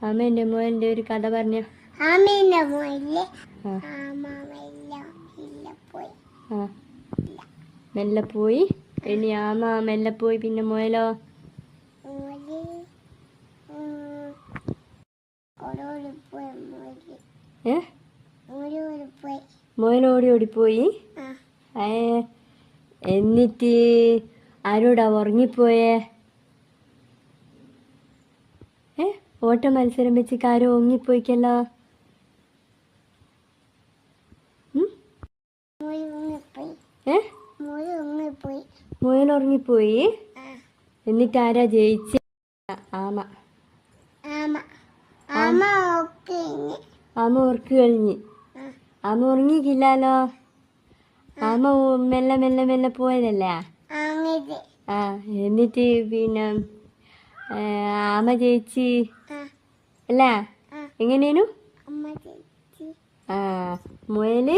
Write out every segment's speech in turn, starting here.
ആമേന്റെ മോന്റെ ഒരു കഥ പറഞ്ഞ. ആമേന്റെ മോയില് മെല്ലെ പോയി. ഇനി ആമ മെല്ലെ പോയി. പിന്നെ മുയലോ? മുയൽ ഓടിപ്പോയി. എന്നിട്ട് ആരോടാ ഉറങ്ങിപ്പോയേ? ഓട്ട മത്സരം വെച്ച് ആരോ ഉറങ്ങിപ്പോയിക്കല്ലോ. മുയൽ ഉറങ്ങിപ്പോയി. എന്നിട്ട് ആരാ ജയിച്ച? ആമ. ആമ ഉറക്ക് കഴിഞ്ഞ്. ആമ ഉറങ്ങിക്കില്ലാലോ. ആമ മെല്ലെ മെല്ലെ മെല്ലെ പോയതല്ലേ. എന്നിട്ട് പിന്നെ ആമ ജയിച്ച് അല്ലേ? എങ്ങനെയാണു? മുയല്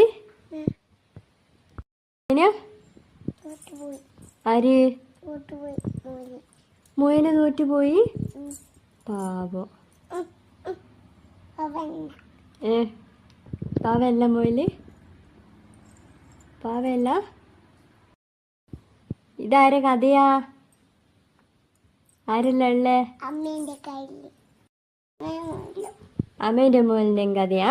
ആര്? മുയല് തോറ്റുപോയി. പാവം. പാവല്ല മുയല്, പാവല്ല. ഇതാരെ കഥയാ? ആരല്ല ഉള്ളേ? അമ്മേന്റെ മുയലിന്റെ കഥയാ.